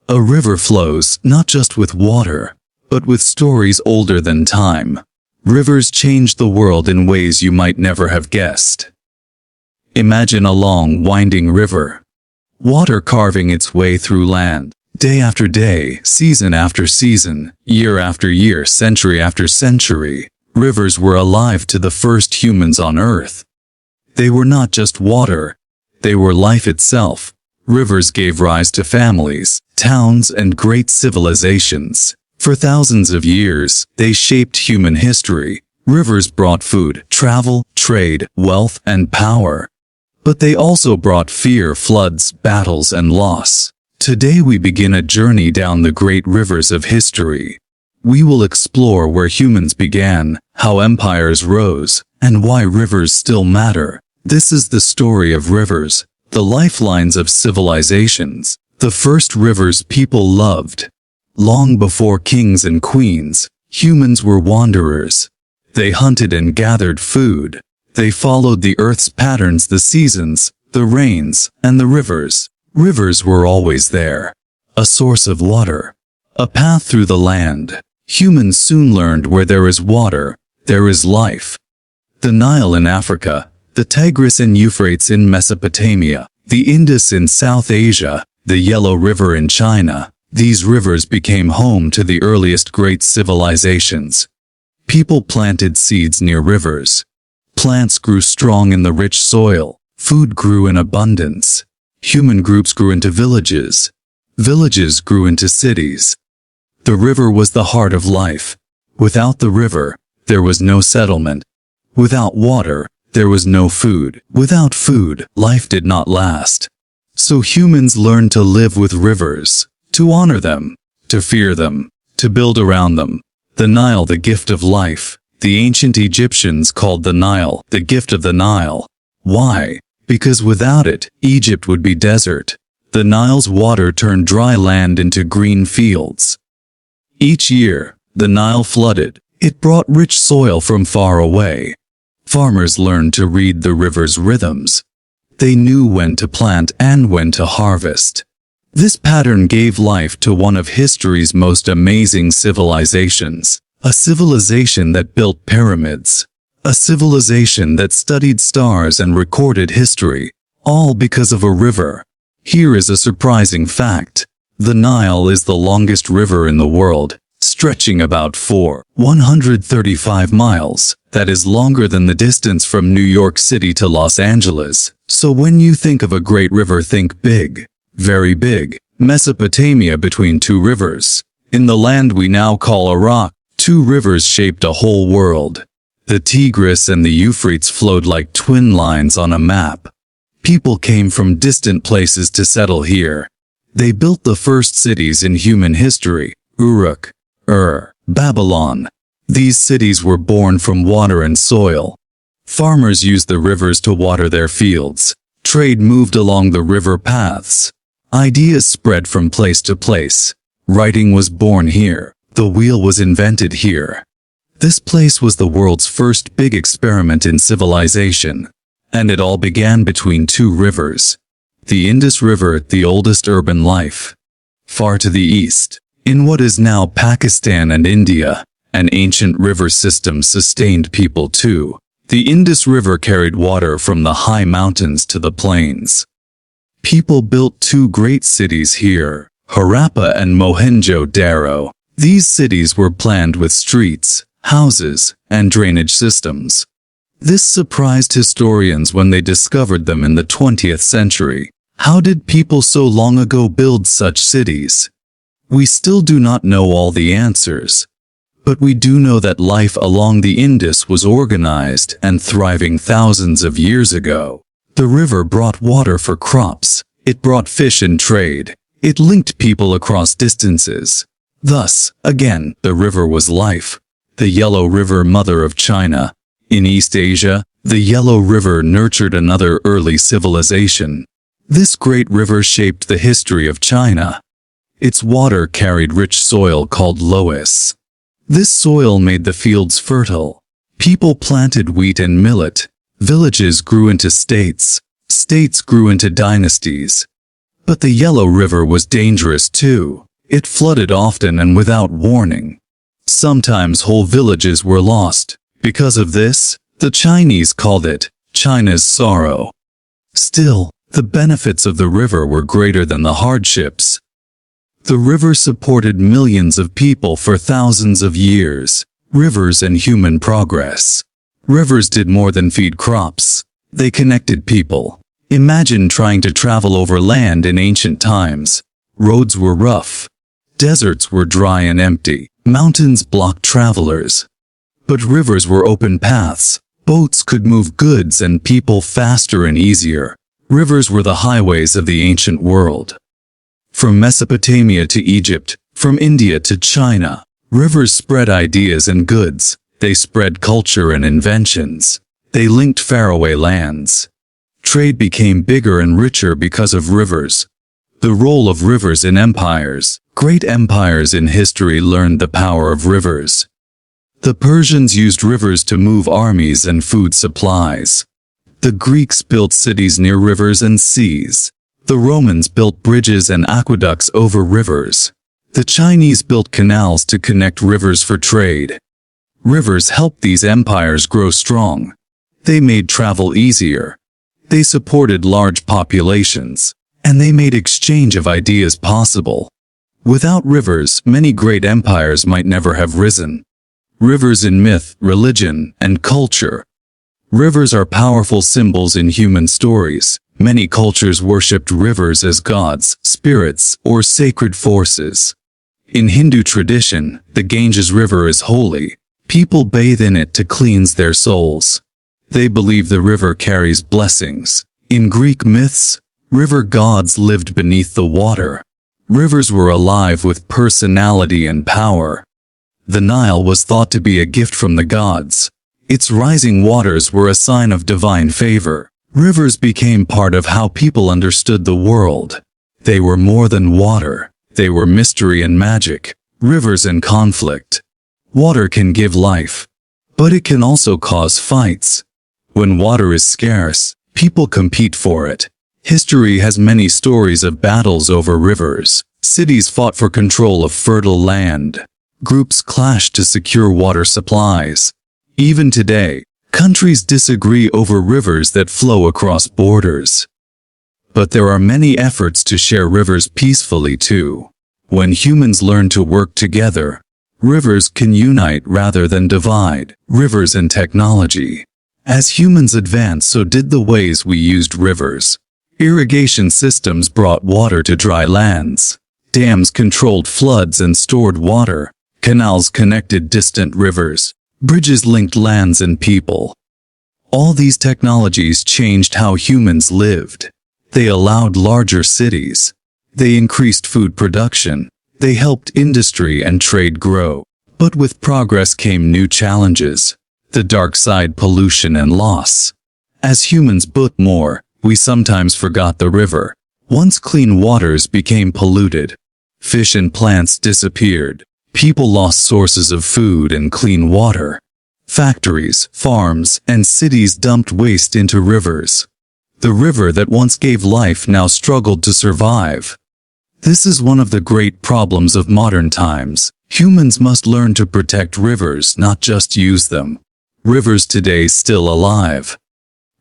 A river flows not just with water, but with stories older than time. Rivers change the world in ways you might never have guessed. Imagine a long, winding river. Water carving its way through land, day after day, season after season, year after year, century after century. Rivers were alive to the first humans on Earth. They were not just water, they were life itself. Rivers gave rise to families, towns, and great civilizations. For thousands of years, they shaped human history. Rivers brought food, travel, trade, wealth, and power. But they also brought fear, floods, battles, and loss. Today we begin a journey down the great rivers of history. We will explore where humans began, how empires rose, and why rivers still matter. This is the story of rivers, the lifelines of civilizations, the first rivers people loved. Long before kings and queens, humans were wanderers. They hunted and gathered food. They followed the earth's patterns, the seasons, the rains, and the rivers. Rivers were always there. A source of water. A path through the land. Humans soon learned where there is water, there is life. The Nile in Africa, the Tigris and Euphrates in Mesopotamia, the Indus in South Asia, the Yellow River in China. These rivers became home to the earliest great civilizations. People planted seeds near rivers. Plants grew strong in the rich soil. Food grew in abundance. Human groups grew into villages. Villages grew into cities. The river was the heart of life. Without the river, there was no settlement. Without water, there was no food. Without food, life did not last. So humans learned to live with rivers, to honor them, to fear them, to build around them. The Nile, the gift of life. The ancient Egyptians called the Nile the gift of the Nile. Why? Because without it, Egypt would be desert. The Nile's water turned dry land into green fields. Each year, the Nile flooded. It brought rich soil from far away. Farmers learned to read the river's rhythms. They knew when to plant and when to harvest. This pattern gave life to one of history's most amazing civilizations. A civilization that built pyramids. A civilization that studied stars and recorded history. All because of a river. Here is a surprising fact. The Nile is the longest river in the world, stretching about 135 miles. That is longer than the distance from New York City to Los Angeles. So when you think of a great river, think big. Very big. Mesopotamia between two rivers. In the land we now call Iraq, two rivers shaped a whole world. The Tigris and the Euphrates flowed like twin lines on a map. People came from distant places to settle here. They built the first cities in human history. Uruk, Babylon. These cities were born from water and soil. Farmers used the rivers to water their fields. Trade moved along the river paths. Ideas spread from place to place. Writing was born here. The wheel was invented here. This place was the world's first big experiment in civilization. And it all began between two rivers. The Indus River, the oldest urban life. Far to the east, in what is now Pakistan and India, an ancient river system sustained people too. The Indus River carried water from the high mountains to the plains. People built two great cities here, Harappa and Mohenjo-Daro. These cities were planned with streets, houses, and drainage systems. This surprised historians when they discovered them in the 20th century. How did people so long ago build such cities? We still do not know all the answers. But we do know that life along the Indus was organized and thriving thousands of years ago. The river brought water for crops. It brought fish and trade. It linked people across distances. Thus, again, the river was life. The Yellow River, mother of China. In East Asia, the Yellow River nurtured another early civilization. This great river shaped the history of China. Its water carried rich soil called loess. This soil made the fields fertile. People planted wheat and millet. Villages grew into states. States grew into dynasties. But the Yellow River was dangerous too. It flooded often and without warning. Sometimes whole villages were lost. Because of this, the Chinese called it China's sorrow. Still, the benefits of the river were greater than the hardships. The river supported millions of people for thousands of years. Rivers and human progress. Rivers did more than feed crops. They connected people. Imagine trying to travel over land in ancient times. Roads were rough. Deserts were dry and empty. Mountains blocked travelers. But rivers were open paths. Boats could move goods and people faster and easier. Rivers were the highways of the ancient world. From Mesopotamia to Egypt, from India to China, rivers spread ideas and goods. They spread culture and inventions. They linked faraway lands. Trade became bigger and richer because of rivers. The role of rivers in empires. Great empires in history learned the power of rivers. The Persians used rivers to move armies and food supplies. The Greeks built cities near rivers and seas. The Romans built bridges and aqueducts over rivers. The Chinese built canals to connect rivers for trade. Rivers helped these empires grow strong. They made travel easier. They supported large populations. And they made exchange of ideas possible. Without rivers, many great empires might never have risen. Rivers in myth, religion, and culture. Rivers are powerful symbols in human stories. Many cultures worshipped rivers as gods, spirits, or sacred forces. In Hindu tradition, the Ganges River is holy. People bathe in it to cleanse their souls. They believe the river carries blessings. In Greek myths, river gods lived beneath the water. Rivers were alive with personality and power. The Nile was thought to be a gift from the gods. Its rising waters were a sign of divine favor. Rivers became part of how people understood the world. They were more than water. They were mystery and magic, rivers and conflict. Water can give life, but it can also cause fights. When water is scarce, people compete for it. History has many stories of battles over rivers. Cities fought for control of fertile land. Groups clashed to secure water supplies. Even today, countries disagree over rivers that flow across borders. But there are many efforts to share rivers peacefully too. When humans learn to work together, rivers can unite rather than divide. Rivers and technology. As humans advanced, so did the ways we used rivers. Irrigation systems brought water to dry lands. Dams controlled floods and stored water. Canals connected distant rivers. Bridges linked lands and people. All these technologies changed how humans lived. They allowed larger cities. They increased food production. They helped industry and trade grow. But with progress came new challenges. The dark side: pollution and loss. As humans built more, we sometimes forgot the river. Once clean waters became polluted. Fish and plants disappeared. People lost sources of food and clean water. Factories, farms, and cities dumped waste into rivers. The river that once gave life now struggled to survive. This is one of the great problems of modern times. Humans must learn to protect rivers, not just use them. Rivers today still alive.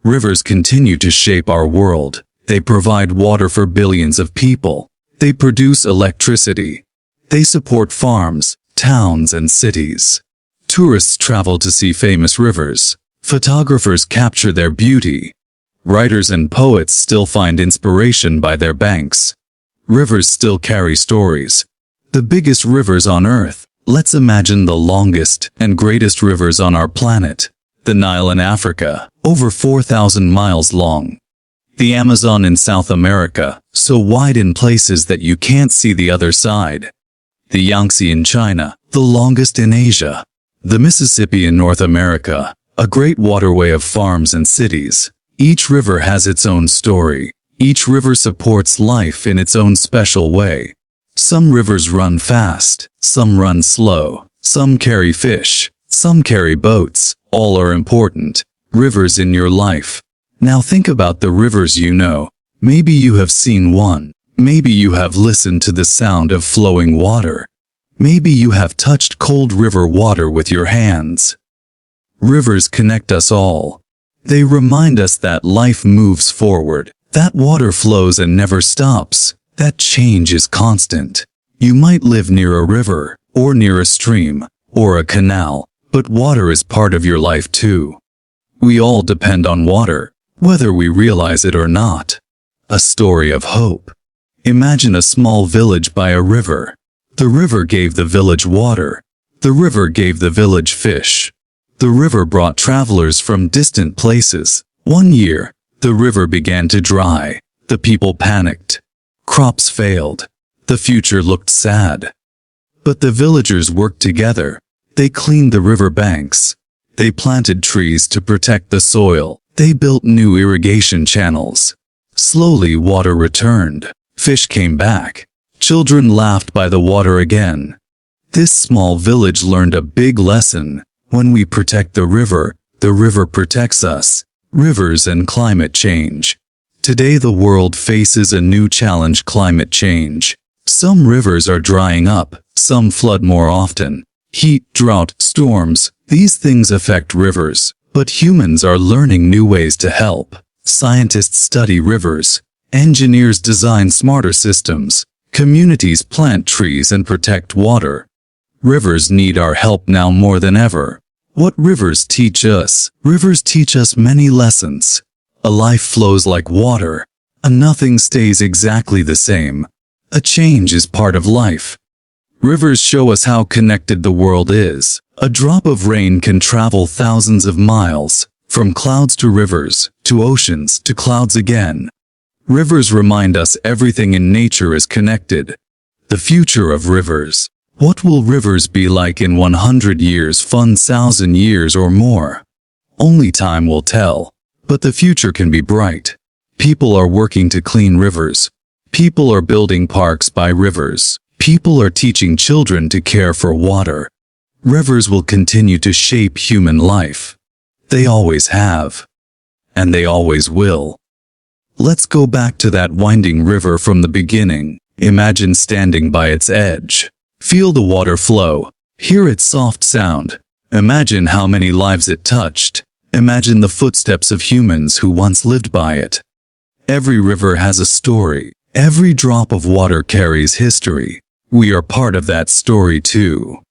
Rivers continue to shape our world. They provide water for billions of people. They produce electricity. They support farms, towns, and cities. Tourists travel to see famous rivers. Photographers capture their beauty. Writers and poets still find inspiration by their banks. Rivers still carry stories. The biggest rivers on Earth. Let's imagine the longest and greatest rivers on our planet. The Nile in Africa, over 4,000 miles long. The Amazon in South America, so wide in places that you can't see the other side. The Yangtze in China, the longest in Asia. The Mississippi in North America, a great waterway of farms and cities. Each river has its own story. Each river supports life in its own special way. Some rivers run fast, some run slow, some carry fish, some carry boats. All are important. Rivers in your life. Now think about the rivers you know. Maybe you have seen one. Maybe you have listened to the sound of flowing water. Maybe you have touched cold river water with your hands. Rivers connect us all. They remind us that life moves forward, that water flows and never stops, that change is constant. You might live near a river, or near a stream, or a canal, but water is part of your life too. We all depend on water, whether we realize it or not. A story of hope. Imagine a small village by a river. The river gave the village water. The river gave the village fish. The river brought travelers from distant places. One year, the river began to dry. The people panicked. Crops failed. The future looked sad. But the villagers worked together. They cleaned the river banks. They planted trees to protect the soil. They built new irrigation channels. Slowly water returned. Fish came back. Children laughed by the water again. This small village learned a big lesson. When we protect the river protects us. Rivers and climate change. Today the world faces a new challenge: climate change. Some rivers are drying up, some flood more often. Heat, drought, storms, these things affect rivers, but humans are learning new ways to help. Scientists study rivers. Engineers design smarter systems. Communities plant trees and protect water. Rivers need our help now more than ever. What rivers teach us? Rivers teach us many lessons. A life flows like water. A nothing stays exactly the same. A change is part of life. Rivers show us how connected the world is. A drop of rain can travel thousands of miles, from clouds to rivers, to oceans, to clouds again. Rivers remind us everything in nature is connected. The future of rivers. What will rivers be like in 100 years, 1,000 years or more? Only time will tell. But the future can be bright. People are working to clean rivers. People are building parks by rivers. People are teaching children to care for water. Rivers will continue to shape human life. They always have. And they always will. Let's go back to that winding river from the beginning. Imagine standing by its edge. Feel the water flow. Hear its soft sound. Imagine how many lives it touched. Imagine the footsteps of humans who once lived by it. Every river has a story. Every drop of water carries history. We are part of that story too.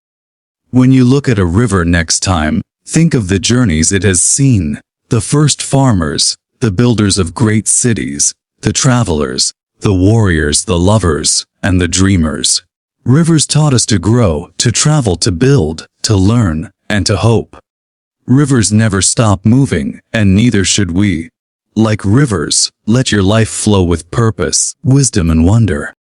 When you look at a river next time, think of the journeys it has seen. The first farmers, the builders of great cities, the travelers, the warriors, the lovers, and the dreamers. Rivers taught us to grow, to travel, to build, to learn, and to hope. Rivers never stop moving, and neither should we. Like rivers, let your life flow with purpose, wisdom, and wonder.